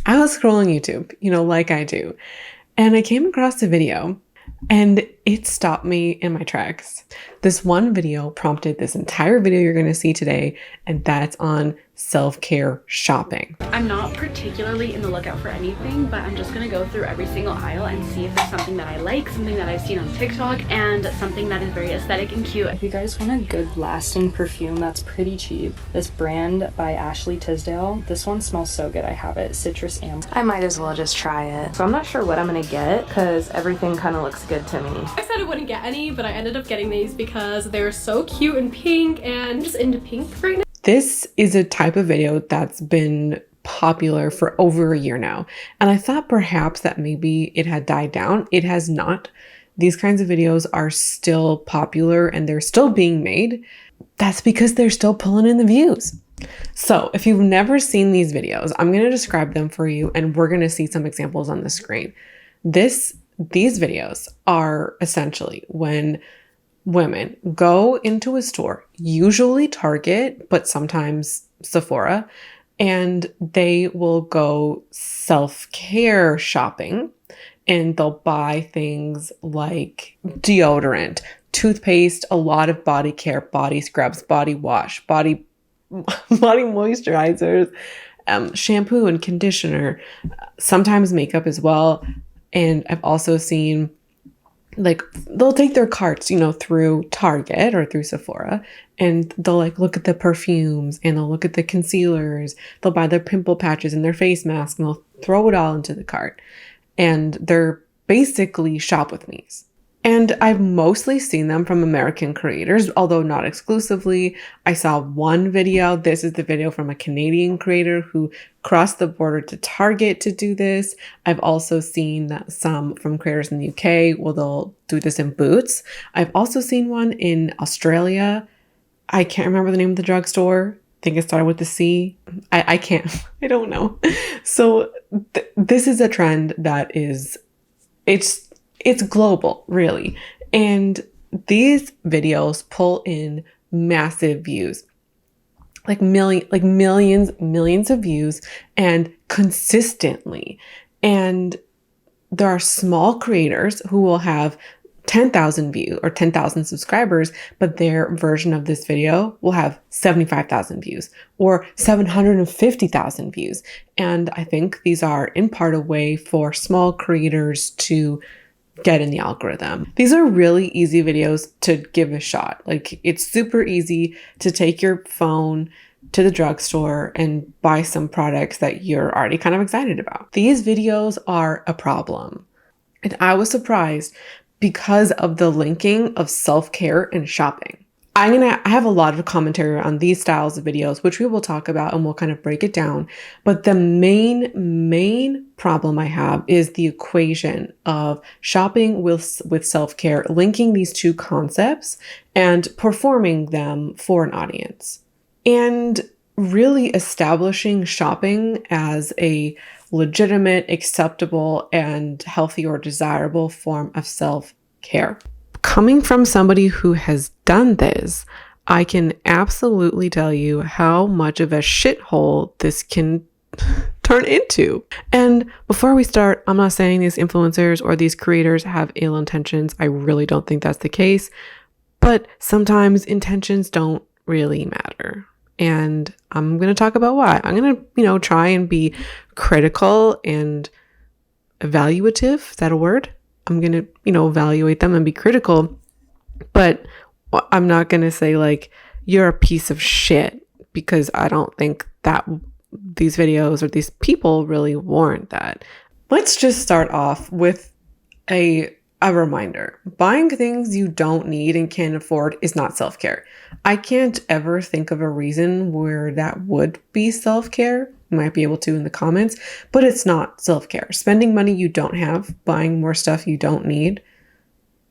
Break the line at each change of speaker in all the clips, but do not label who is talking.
I was scrolling YouTube, like I do, and I came across a video and it stopped me in my tracks. This one video prompted this entire video you're going to see today, and that's on self-care shopping.
I'm not particularly in the lookout for anything, but I'm just gonna go through every single aisle and see if there's something that I like, something that I've seen on TikTok, and something that is very aesthetic and cute.
If you guys want a good lasting perfume that's pretty cheap, this brand by Ashley Tisdale, this one smells so good. I have it, Citrus Amber.
I might as well just try it. So I'm not sure what I'm gonna get because everything kind of looks good to me.
I said I wouldn't get any, but I ended up getting these because they're so cute and pink, and I'm just into pink right now.
This is a type of video that's been popular for over a year now, and I thought perhaps that maybe it had died down. It has not. These kinds of videos are still popular and they're still being made. That's because they're still pulling in the views. So if you've never seen these videos, I'm going to describe them for you and we're going to see some examples on the screen. These videos are essentially when women go into a store, usually Target, but sometimes Sephora, and they will go self-care shopping, and they'll buy things like deodorant, toothpaste, a lot of body care, body scrubs, body wash, body moisturizers, shampoo and conditioner, sometimes makeup as well. And I've also seen they'll take their carts, through Target or through Sephora, and they'll look at the perfumes and they'll look at the concealers. They'll buy their pimple patches and their face masks and they'll throw it all into the cart. And they're basically shop with me's. And I've mostly seen them from American creators, although not exclusively. I saw one video. This is the video from a Canadian creator who crossed the border to Target to do this. I've also seen some from creators in the UK where they'll do this in Boots. I've also seen one in Australia. I can't remember the name of the drugstore. I think it started with the C. I can't. I don't know. So this is a trend that is, it's global, really. And these videos pull in massive views, millions of views, and consistently. And there are small creators who will have 10,000 views or 10,000 subscribers, but their version of this video will have 75,000 views or 750,000 views. And I think these are in part a way for small creators to get in the algorithm. These are really easy videos to give a shot. It's super easy to take your phone to the drugstore and buy some products that you're already kind of excited about. These videos are a problem. And I was surprised because of the linking of self-care and shopping. I have a lot of commentary on these styles of videos, which we will talk about and we'll kind of break it down. But the main problem I have is the equation of shopping with self-care, linking these two concepts and performing them for an audience. And really establishing shopping as a legitimate, acceptable, and healthy or desirable form of self-care. Coming from somebody who has done this, I can absolutely tell you how much of a shithole this can turn into. And before we start, I'm not saying these influencers or these creators have ill intentions. I really don't think that's the case. But sometimes intentions don't really matter. And I'm going to talk about why. I'm going to, try and be critical and evaluative. Is that a word? I'm going to, evaluate them and be critical, but I'm not going to say you're a piece of shit, because I don't think that these videos or these people really warrant that. Let's just start off with a reminder. Buying things you don't need and can't afford is not self-care. I can't ever think of a reason where that would be self-care. You might be able to in the comments, but it's not self-care. Spending money you don't have, buying more stuff you don't need,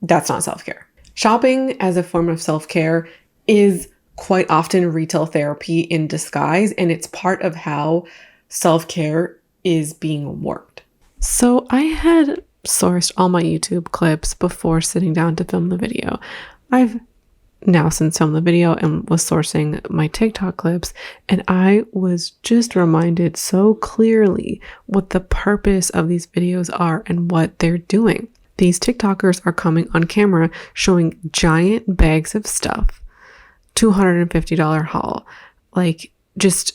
that's not self-care. Shopping as a form of self-care is quite often retail therapy in disguise, and it's part of how self-care is being worked. So I had sourced all my YouTube clips before sitting down to film the video. I've now since filmed the video and was sourcing my TikTok clips, and I was just reminded so clearly what the purpose of these videos are and what they're doing. These TikTokers are coming on camera showing giant bags of stuff, $250 haul. Like, just,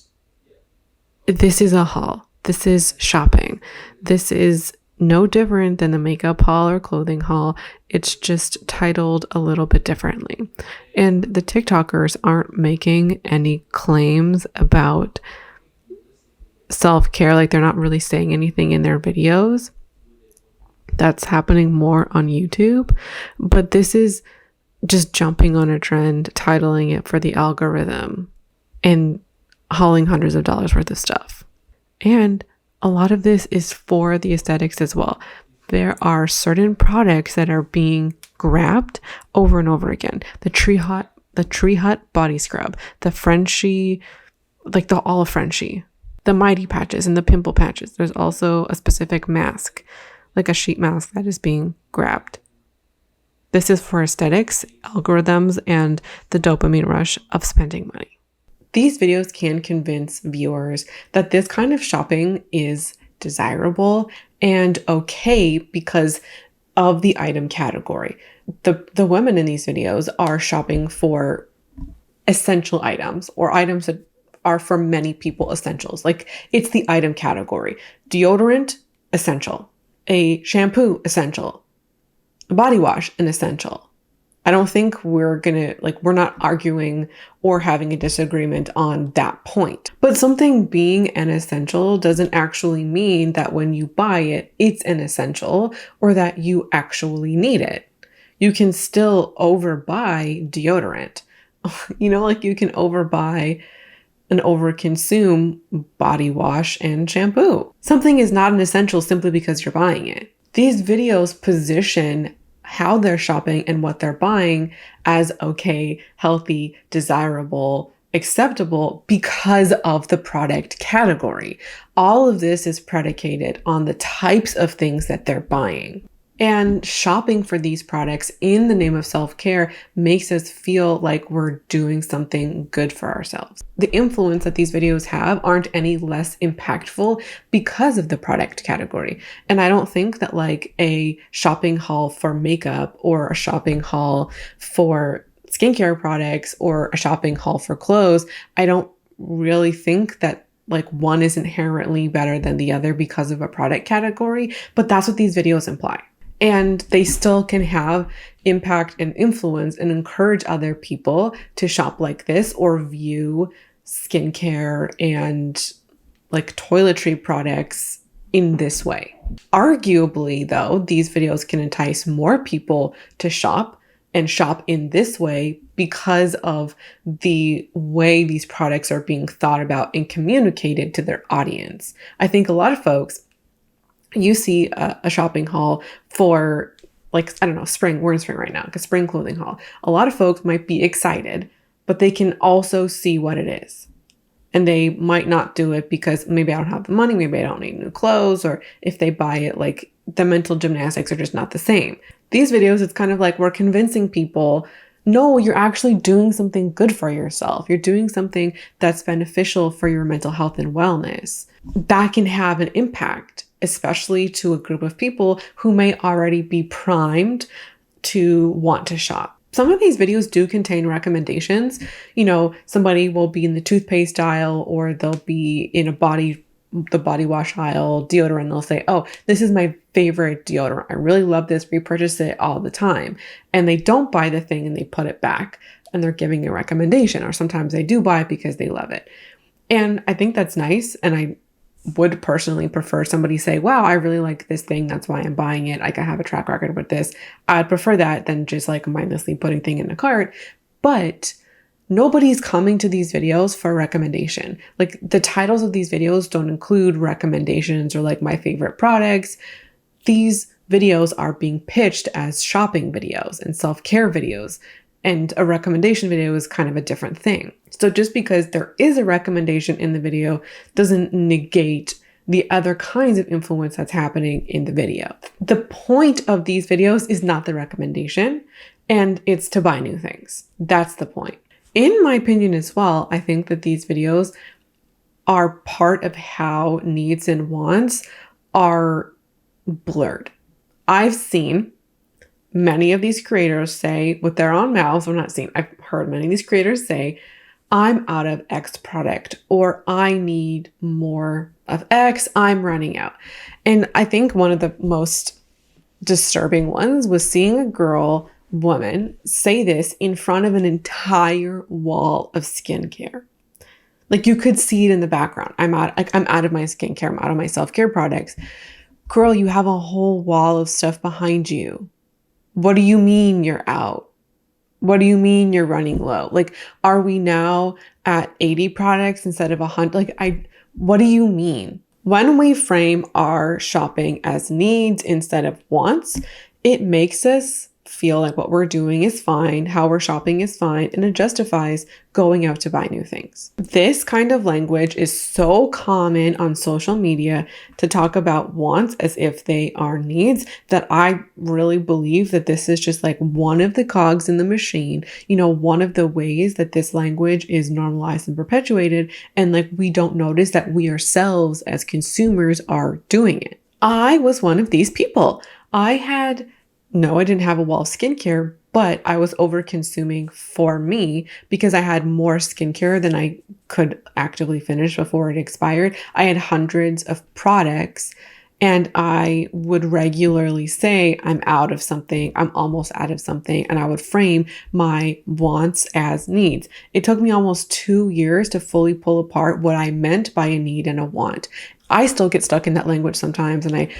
this is a haul. This is shopping. This is no different than the makeup haul or clothing haul. It's just titled a little bit differently. And the TikTokers aren't making any claims about self-care. Like, they're not really saying anything in their videos. That's happening more on YouTube. But this is just jumping on a trend, titling it for the algorithm, and hauling hundreds of dollars worth of stuff. And a lot of this is for the aesthetics as well. There are certain products that are being grabbed over and over again. The Tree Hut body scrub, the Frenchie, like the olive Frenchie, the Mighty patches and the pimple patches. There's also a specific mask, like a sheet mask, that is being grabbed. This is for aesthetics, algorithms, and the dopamine rush of spending money. These videos can convince viewers that this kind of shopping is desirable and okay because of the item category. The women in these videos are shopping for essential items, or items that are for many people essentials. Like, it's the item category. Deodorant, essential. A shampoo, essential. A body wash, an essential. I don't think we're not arguing or having a disagreement on that point. But something being an essential doesn't actually mean that when you buy it, it's an essential or that you actually need it. You can still overbuy deodorant. Like, you can overbuy and overconsume body wash and shampoo. Something is not an essential simply because you're buying it. These videos position how they're shopping and what they're buying as okay, healthy, desirable, acceptable because of the product category. All of this is predicated on the types of things that they're buying. And shopping for these products in the name of self-care makes us feel like we're doing something good for ourselves. The influence that these videos have aren't any less impactful because of the product category. And I don't think that like a shopping haul for makeup or a shopping haul for skincare products or a shopping haul for clothes, I don't really think that like one is inherently better than the other because of a product category, but that's what these videos imply. And they still can have impact and influence and encourage other people to shop like this or view skincare and like toiletry products in this way. Arguably, though, these videos can entice more people to shop and shop in this way because of the way these products are being thought about and communicated to their audience. I think a lot of folks, you see a shopping haul for like, I don't know, spring, we're in spring right now, like a spring clothing haul. A lot of folks might be excited, but they can also see what it is. And they might not do it because maybe I don't have the money, maybe I don't need new clothes, or if they buy it, like the mental gymnastics are just not the same. These videos, it's kind of like we're convincing people, no, you're actually doing something good for yourself. You're doing something that's beneficial for your mental health and wellness. That can have an impact, especially to a group of people who may already be primed to want to shop. Some of these videos do contain recommendations. Somebody will be in the toothpaste aisle or they'll be in the body wash aisle, deodorant. They'll say, oh, this is my favorite deodorant. I really love this. Repurchase it all the time. And they don't buy the thing and they put it back and they're giving a recommendation. Or sometimes they do buy it because they love it. And I think that's nice. And I would personally prefer somebody say, wow, I really like this thing. That's why I'm buying it. Like, I have a track record with this. I'd prefer that than just like mindlessly putting thing in the cart. But nobody's coming to these videos for a recommendation. Like, the titles of these videos don't include recommendations or like my favorite products. These videos are being pitched as shopping videos and self-care videos. And a recommendation video is kind of a different thing. So just because there is a recommendation in the video doesn't negate the other kinds of influence that's happening in the video. The point of these videos is not the recommendation. And it's to buy new things. That's the point. In my opinion as well, I think that these videos are part of how needs and wants are blurred. I've seen many of these creators say with their own mouths, I've heard many of these creators say, I'm out of X product, or I need more of X, I'm running out. And I think one of the most disturbing ones was seeing a woman say this in front of an entire wall of skincare. Like, you could see it in the background. I'm out of my skincare, I'm out of my self-care products. Girl, you have a whole wall of stuff behind you. What do you mean you're out? What do you mean you're running low? Like, are we now at 80 products instead of 100? What do you mean? When we frame our shopping as needs instead of wants, it makes us feel like what we're doing is fine, how we're shopping is fine, and it justifies going out to buy new things. This kind of language is so common on social media to talk about wants as if they are needs that I really believe that this is just like one of the cogs in the machine, one of the ways that this language is normalized and perpetuated, and like we don't notice that we ourselves as consumers are doing it. I was one of these people. I didn't have a wall of skincare, but I was over consuming for me because I had more skincare than I could actively finish before it expired. I had hundreds of products and I would regularly say, I'm out of something, I'm almost out of something, and I would frame my wants as needs. It took me almost 2 years to fully pull apart what I meant by a need and a want. I still get stuck in that language sometimes, and it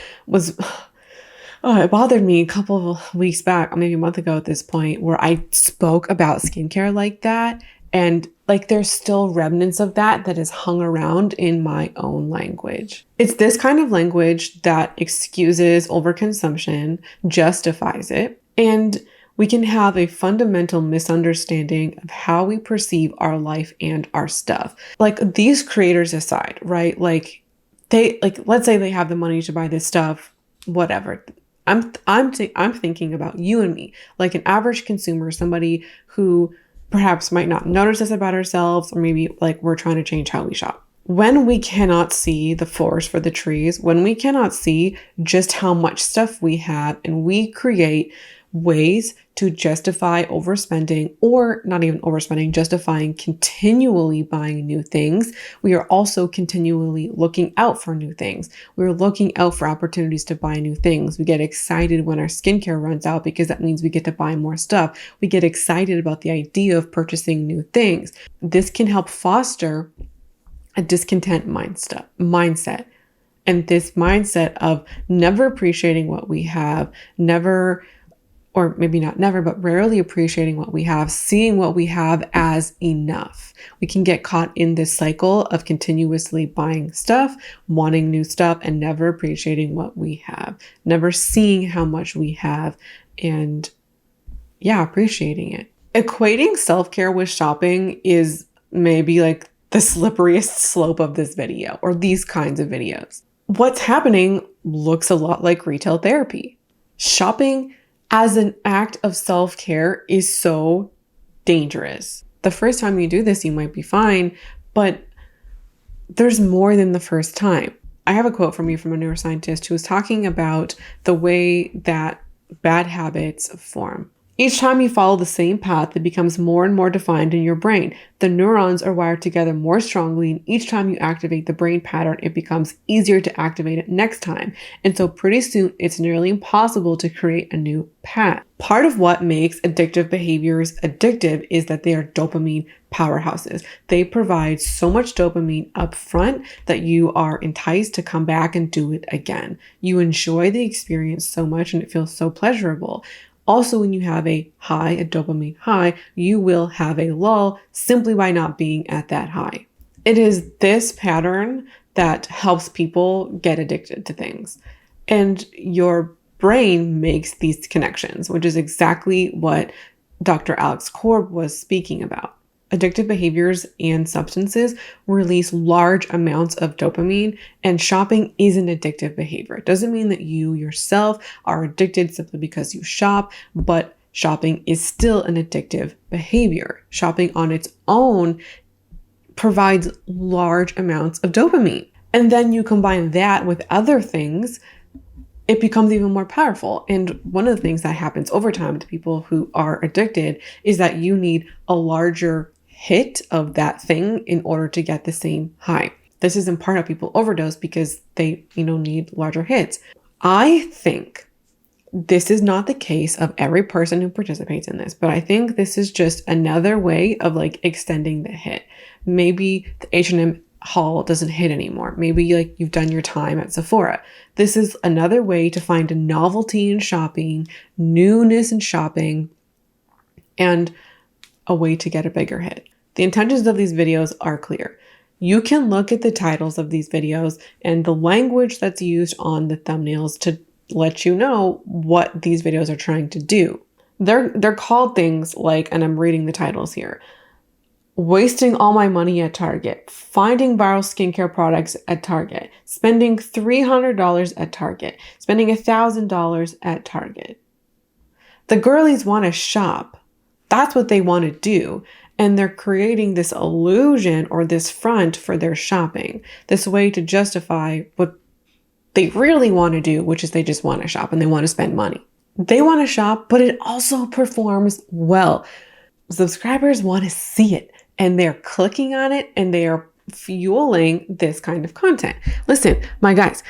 bothered me a couple of weeks back, maybe a month ago at this point, where I spoke about skincare like that. And like, there's still remnants of that is hung around in my own language. It's this kind of language that excuses overconsumption, justifies it, and we can have a fundamental misunderstanding of how we perceive our life and our stuff. Like, these creators aside, right? Let's say they have the money to buy this stuff, whatever. I'm thinking about you and me, like an average consumer, somebody who perhaps might not notice this about ourselves, or maybe like we're trying to change how we shop. When we cannot see the forest for the trees, when we cannot see just how much stuff we have, and we create ways to justify overspending, or not even overspending, justifying continually buying new things, we are also continually looking out for new things. We're looking out for opportunities to buy new things. We get excited when our skincare runs out because that means we get to buy more stuff. We get excited about the idea of purchasing new things. This can help foster a discontent mindset. And this mindset of never appreciating what we have, or maybe not never, but rarely appreciating what we have, seeing what we have as enough. We can get caught in this cycle of continuously buying stuff, wanting new stuff, and never appreciating what we have, never seeing how much we have, and appreciating it. Equating self-care with shopping is maybe like the slipperiest slope of this video, or these kinds of videos. What's happening looks a lot like retail therapy. Shopping as an act of self-care is so dangerous. The first time you do this, you might be fine, but there's more than the first time. I have a quote from a neuroscientist who was talking about the way that bad habits form. Each time you follow the same path, it becomes more and more defined in your brain. The neurons are wired together more strongly, and each time you activate the brain pattern, it becomes easier to activate it next time. And so pretty soon, it's nearly impossible to create a new path. Part of what makes addictive behaviors addictive is that they are dopamine powerhouses. They provide so much dopamine up front that you are enticed to come back and do it again. You enjoy the experience so much and it feels so pleasurable. Also, when you have a dopamine high, you will have a lull simply by not being at that high. It is this pattern that helps people get addicted to things. And your brain makes these connections, which is exactly what Dr. Alex Korb was speaking about. Addictive behaviors and substances release large amounts of dopamine, and shopping is an addictive behavior. It doesn't mean that you yourself are addicted simply because you shop, but shopping is still an addictive behavior. Shopping on its own provides large amounts of dopamine. And then you combine that with other things, it becomes even more powerful. And one of the things that happens over time to people who are addicted is that you need a larger hit of that thing in order to get the same high. This is in part how people overdose because they, need larger hits. I think this is not the case of every person who participates in this, but I think this is just another way of like extending the hit. Maybe the H&M haul doesn't hit anymore. Maybe you've done your time at Sephora. This is another way to find a novelty in shopping, newness in shopping, and a way to get a bigger hit. The intentions of these videos are clear. You can look at the titles of these videos and the language that's used on the thumbnails to let you know what these videos are trying to do. They're called things like, and I'm reading the titles here, wasting all my money at Target, finding viral skincare products at Target, spending $300 at Target, spending $1,000 at Target. The girlies want to shop. That's what they want to do. And they're creating this illusion or this front for their shopping, this way to justify what they really want to do, which is they just want to shop and they want to spend money. They want to shop, but it also performs well. Subscribers want to see it and they're clicking on it and they are fueling this kind of content. Listen, my guys,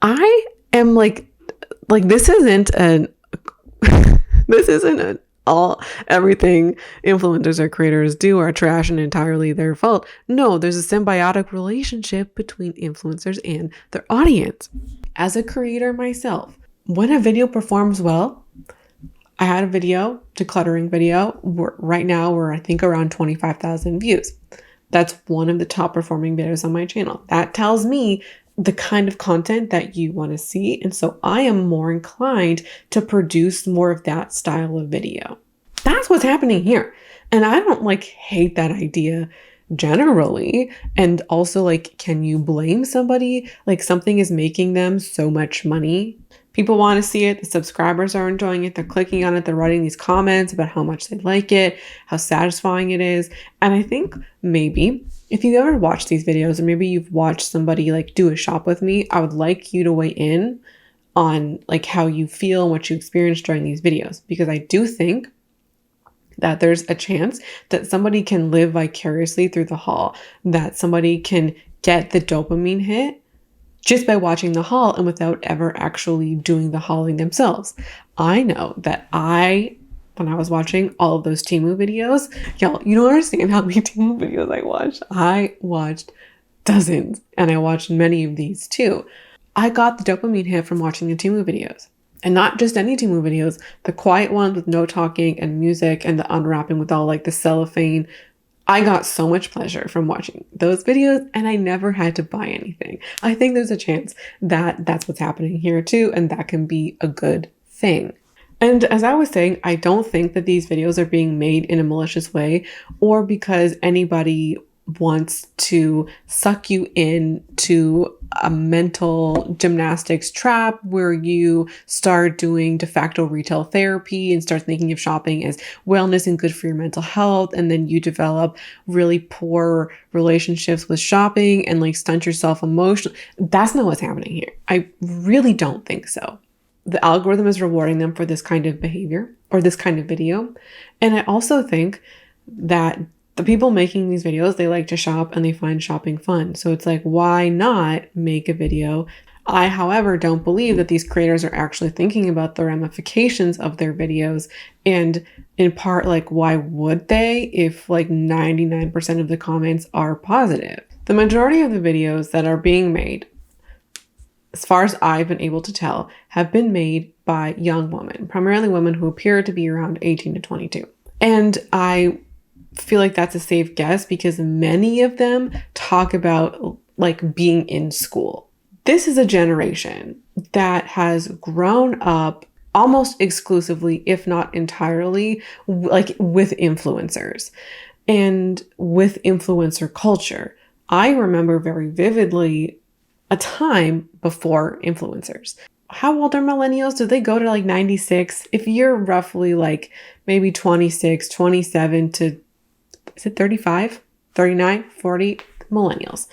I am like this isn't an everything influencers or creators do are trash and entirely their fault. No, there's a symbiotic relationship between influencers and their audience. As a creator myself, when a video performs well, I had a video, decluttering video. Right now we're I think around 25,000 views. That's one of the top performing videos on my channel. That tells me the kind of content that you want to see. And so I am more inclined to produce more of that style of video. That's what's happening here. And I don't hate that idea generally. And also can you blame somebody? Something is making them so much money. People want to see it. The subscribers are enjoying it. They're clicking on it. They're writing these comments about how much they like it, how satisfying it is. And I think maybe if you've ever watched these videos or maybe you've watched somebody do a shop with me, I would like you to weigh in on how you feel and what you experienced during these videos. Because I do think that there's a chance that somebody can live vicariously through the haul, that somebody can get the dopamine hit just by watching the haul and without ever actually doing the hauling themselves. I know that when I was watching all of those Temu videos, y'all, you don't understand how many Temu videos I watched. I watched dozens, and I watched many of these too. I got the dopamine hit from watching the Temu videos. And not just any Temu videos, the quiet ones with no talking and music and the unwrapping with all the cellophane. I got so much pleasure from watching those videos and I never had to buy anything. I think there's a chance that that's what's happening here too, and that can be a good thing. And as I was saying, I don't think that these videos are being made in a malicious way or because anybody wants to suck you into a mental gymnastics trap where you start doing de facto retail therapy and start thinking of shopping as wellness and good for your mental health. And then you develop really poor relationships with shopping and stunt yourself emotionally. That's not what's happening here. I really don't think so. The algorithm is rewarding them for this kind of behavior or this kind of video. And I also think that the people making these videos, they like to shop and they find shopping fun. So it's why not make a video? I, however, don't believe that these creators are actually thinking about the ramifications of their videos. And in part, why would they if 99% of the comments are positive? The majority of the videos that are being made, as far as I've been able to tell, have been made by young women, primarily women who appear to be around 18 to 22. And I feel like that's a safe guess because many of them talk about being in school. This is a generation that has grown up almost exclusively, if not entirely, with influencers and with influencer culture. I remember very vividly a time before influencers. how old are millennials? Do they go to like 96? If you're roughly like maybe 26, 27 to, is it 35, 39, 40 millennials?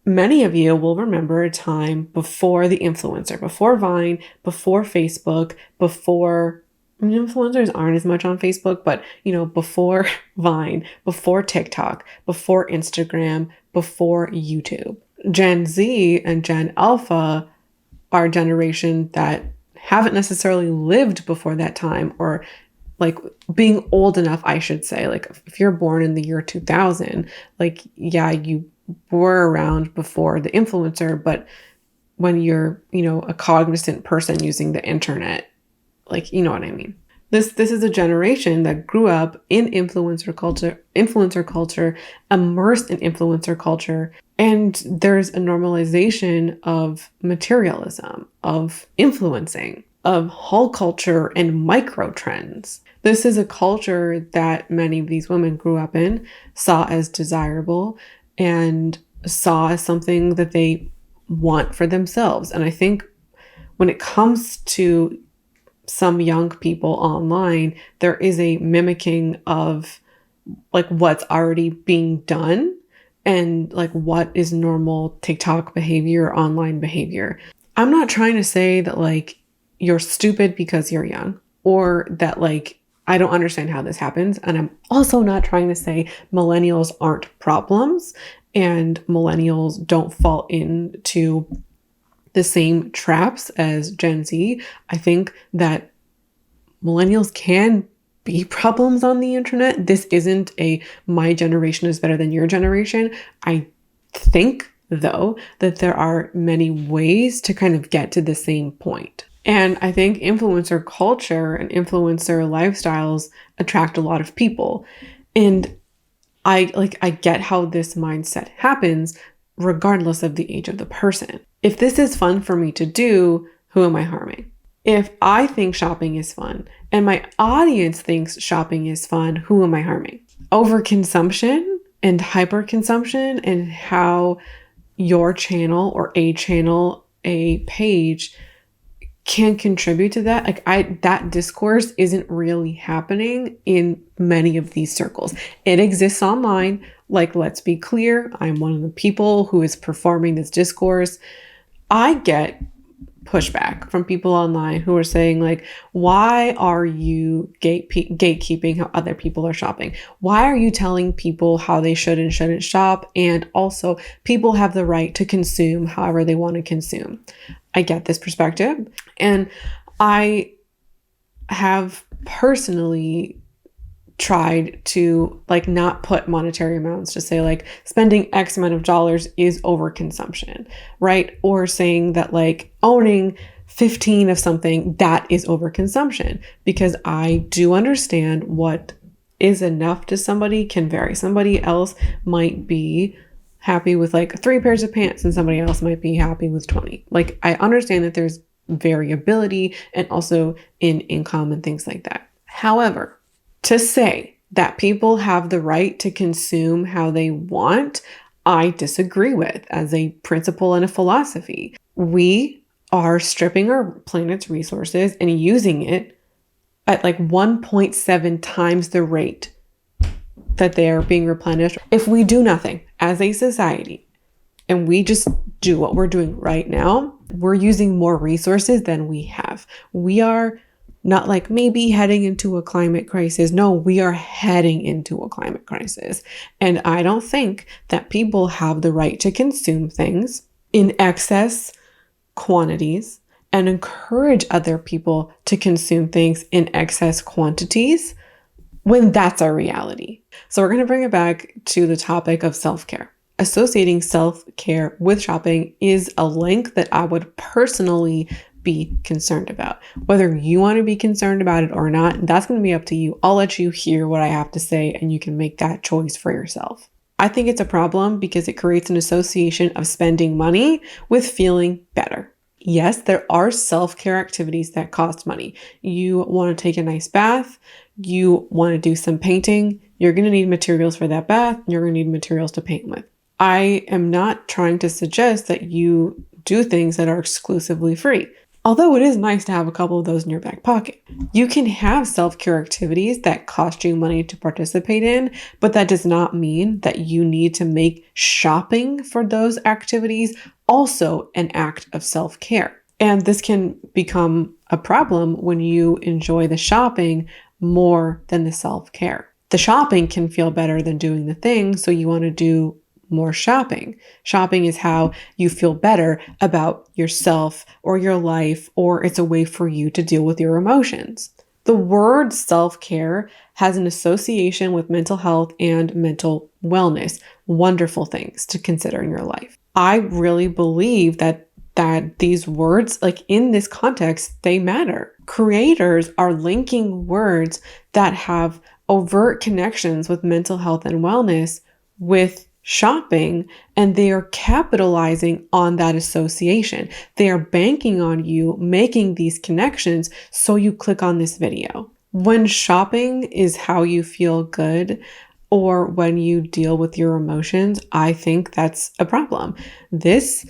Many of you will remember a time before the influencer, before Vine, before Facebook, before influencers aren't as much on Facebook, but before Vine, before TikTok, before Instagram, before YouTube. Gen Z and Gen Alpha are a generation that haven't necessarily lived before that time, or like being old enough, I should say. Like if you're born in the year 2000, like, yeah, you were around before the influencer, but when you're, a cognizant person using the internet, like, you know what I mean? This is a generation that grew up in influencer culture, immersed in influencer culture, and there's a normalization of materialism, of influencing, of haul culture and micro trends. This is a culture that many of these women grew up in, saw as desirable, and saw as something that they want for themselves. And I think when it comes to some young people online, there is a mimicking of like what's already being done and like what is normal TikTok behavior or online behavior. I'm not trying to say that like you're stupid because you're young, or that like I don't understand how this happens. And I'm also not trying to say millennials aren't problems and millennials don't fall into the same traps as Gen Z. I think that millennials can be problems on the internet. This isn't a my generation is better than your generation. I think, though, that there are many ways to kind of get to the same point. And I think influencer culture and influencer lifestyles attract a lot of people. And I get how this mindset happens regardless of the age of the person. If this is fun for me to do, who am I harming? If I think shopping is fun and my audience thinks shopping is fun, who am I harming? Overconsumption and hyperconsumption, and how your channel or a page can contribute to that. Like that discourse isn't really happening in many of these circles. It exists online. Like, let's be clear, I'm one of the people who is performing this discourse. I get pushback from people online who are saying like, why are you gatekeeping how other people are shopping? Why are you telling people how they should and shouldn't shop? And also, people have the right to consume however they want to consume. I get this perspective, and I have personally tried to like not put monetary amounts to say like spending X amount of dollars is overconsumption, right? Or saying that like owning 15 of something, that is overconsumption, because I do understand what is enough to somebody can vary. Somebody else might be happy with like 3 pairs of pants and somebody else might be happy with 20. Like I understand that there's variability and also in income and things like that. However, to say that people have the right to consume how they want, I disagree with as a principle and a philosophy. We are stripping our planet's resources and using it at like 1.7 times the rate that they are being replenished. If we do nothing as a society and we just do what we're doing right now, we're using more resources than we have. We are not like maybe heading into a climate crisis. No, we are heading into a climate crisis. And I don't think that people have the right to consume things in excess quantities and encourage other people to consume things in excess quantities when that's our reality. So we're going to bring it back to the topic of self-care. Associating self-care with shopping is a link that I would personally be concerned about. Whether you want to be concerned about it or not, that's going to be up to you. I'll let you hear what I have to say and you can make that choice for yourself. I think it's a problem because it creates an association of spending money with feeling better. Yes, there are self-care activities that cost money. You want to take a nice bath, you want to do some painting, you're going to need materials for that bath, you're going to need materials to paint with. I am not trying to suggest that you do things that are exclusively free. Although it is nice to have a couple of those in your back pocket. You can have self-care activities that cost you money to participate in, but that does not mean that you need to make shopping for those activities also an act of self-care. And this can become a problem when you enjoy the shopping more than the self-care. The shopping can feel better than doing the thing, so you want to do more shopping. Shopping is how you feel better about yourself or your life, or it's a way for you to deal with your emotions. The word self-care has an association with mental health and mental wellness, wonderful things to consider in your life. I really believe that these words, like in this context, they matter. Creators are linking words that have overt connections with mental health and wellness with shopping, and they are capitalizing on that association. They are banking on you making these connections, so you click on this video. When shopping is how you feel good, or when you deal with your emotions, I think that's a problem. This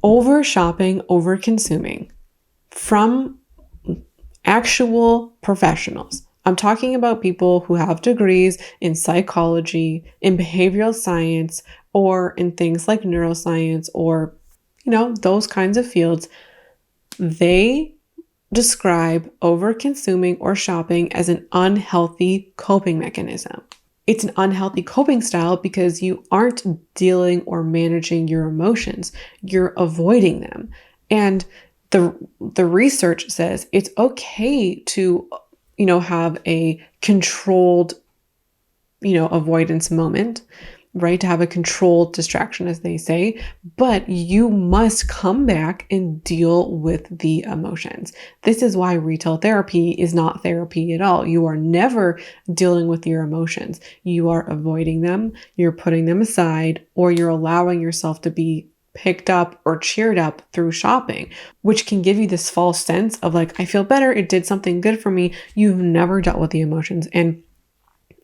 over shopping, over consuming from actual professionals. I'm talking about people who have degrees in psychology, in behavioral science, or in things like neuroscience, or, those kinds of fields. They describe over-consuming or shopping as an unhealthy coping mechanism. It's an unhealthy coping style because you aren't dealing or managing your emotions. You're avoiding them. And the research says it's okay to have a controlled, avoidance moment, right? To have a controlled distraction, as they say, but you must come back and deal with the emotions. This is why retail therapy is not therapy at all. You are never dealing with your emotions. You are avoiding them, you're putting them aside, or you're allowing yourself to be picked up or cheered up through shopping, which can give you this false sense of like, I feel better, it did something good for me. You've never dealt with the emotions. And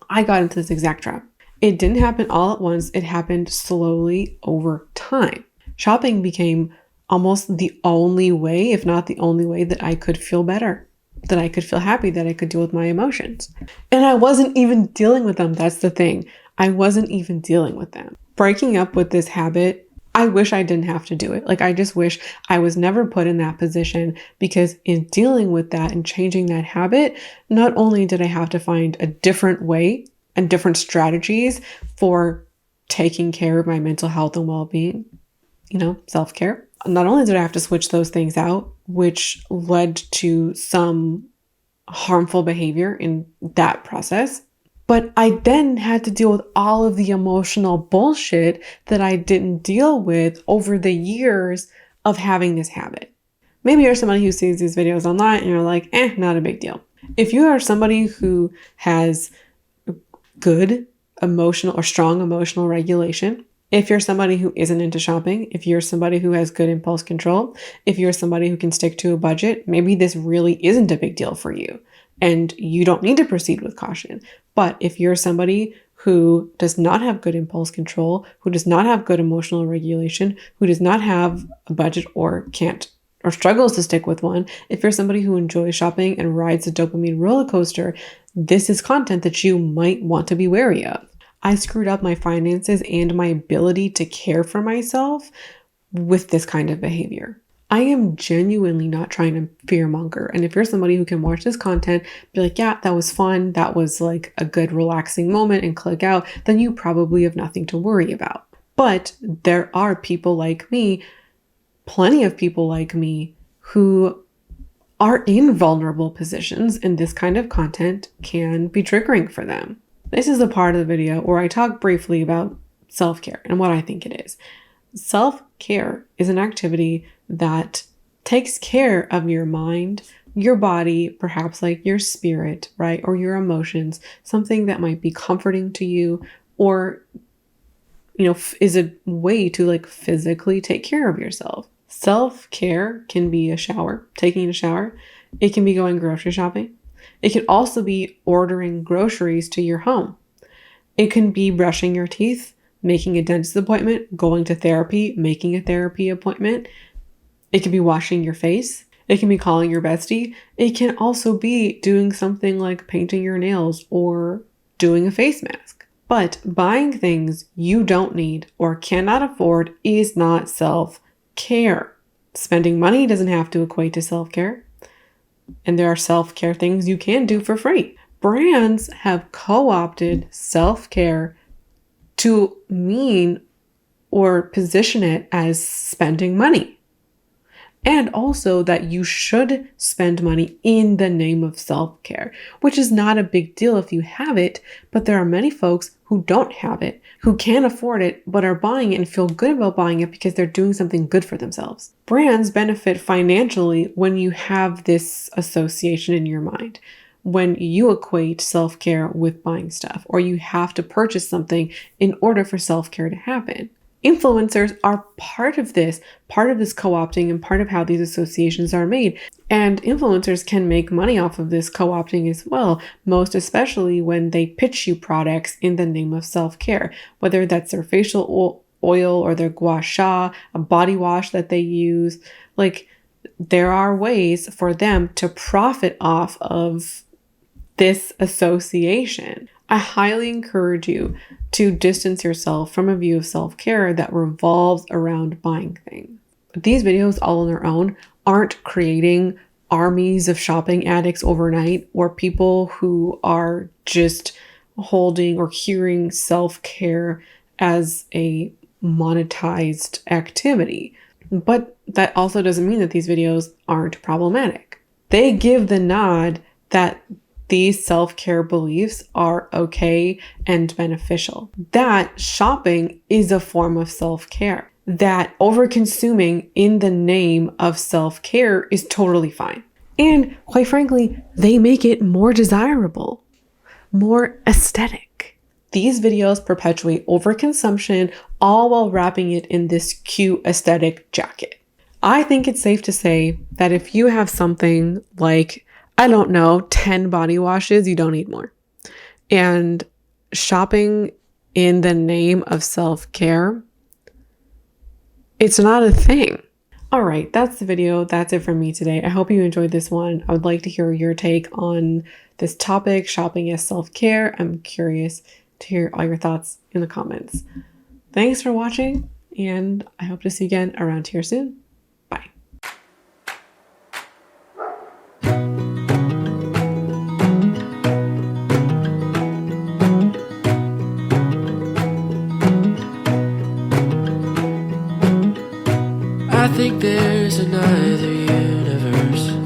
I got into this exact trap. It didn't happen all at once. It happened slowly over time. Shopping became almost the only way, if not the only way, that I could feel better, that I could feel happy, that I could deal with my emotions. And I wasn't even dealing with them. That's the thing. I wasn't even dealing with them. Breaking up with this habit, I wish I didn't have to do it. Like, I just wish I was never put in that position, because in dealing with that and changing that habit, not only did I have to find a different way and different strategies for taking care of my mental health and well-being, self-care. Not only did I have to switch those things out, which led to some harmful behavior in that process, but I then had to deal with all of the emotional bullshit that I didn't deal with over the years of having this habit. Maybe you're somebody who sees these videos online and you're like, not a big deal. If you are somebody who has good emotional or strong emotional regulation, if you're somebody who isn't into shopping, if you're somebody who has good impulse control, if you're somebody who can stick to a budget, maybe this really isn't a big deal for you and you don't need to proceed with caution. But if you're somebody who does not have good impulse control, who does not have good emotional regulation, who does not have a budget or can't or struggles to stick with one, if you're somebody who enjoys shopping and rides the dopamine roller coaster, this is content that you might want to be wary of. I screwed up my finances and my ability to care for myself with this kind of behavior. I am genuinely not trying to fearmonger. And if you're somebody who can watch this content, be like, yeah, that was fun, that was like a good relaxing moment, and click out, then you probably have nothing to worry about. But there are people like me, plenty of people like me, who are in vulnerable positions, and this kind of content can be triggering for them. This is the part of the video where I talk briefly about self-care and what I think it is. Self-care is an activity that takes care of your mind, your body, perhaps like your spirit, right? Or your emotions, something that might be comforting to you, or, is a way to like physically take care of yourself. Self-care can be a shower, taking a shower. It can be going grocery shopping. It can also be ordering groceries to your home. It can be brushing your teeth, making a dentist appointment, going to therapy, making a therapy appointment. It can be washing your face. It can be calling your bestie. It can also be doing something like painting your nails or doing a face mask. But buying things you don't need or cannot afford is not self-care. Spending money doesn't have to equate to self-care. And there are self-care things you can do for free. Brands have co-opted self-care to mean or position it as spending money. And also that you should spend money in the name of self-care, which is not a big deal if you have it, but there are many folks who don't have it, who can't afford it, but are buying it and feel good about buying it because they're doing something good for themselves. Brands benefit financially when you have this association in your mind, when you equate self-care with buying stuff, or you have to purchase something in order for self-care to happen. Influencers are part of this co-opting and part of how these associations are made. And influencers can make money off of this co-opting as well, most especially when they pitch you products in the name of self-care, whether that's their facial oil or their gua sha, a body wash that they use. Like, there are ways for them to profit off of this association. I highly encourage you to distance yourself from a view of self-care that revolves around buying things. These videos all on their own aren't creating armies of shopping addicts overnight, or people who are just holding or hearing self-care as a monetized activity. But that also doesn't mean that these videos aren't problematic. They give the nod that these self-care beliefs are okay and beneficial. That shopping is a form of self-care. That overconsuming in the name of self-care is totally fine. And quite frankly, they make it more desirable, more aesthetic. These videos perpetuate overconsumption, all while wrapping it in this cute aesthetic jacket. I think it's safe to say that if you have something like, I don't know, 10 body washes, you don't need more. And shopping in the name of self-care, it's not a thing. All right, that's the video. That's it from me today. I hope you enjoyed this one. I would like to hear your take on this topic, shopping as self-care. I'm curious to hear all your thoughts in the comments. Thanks for watching, and I hope to see you again around here soon.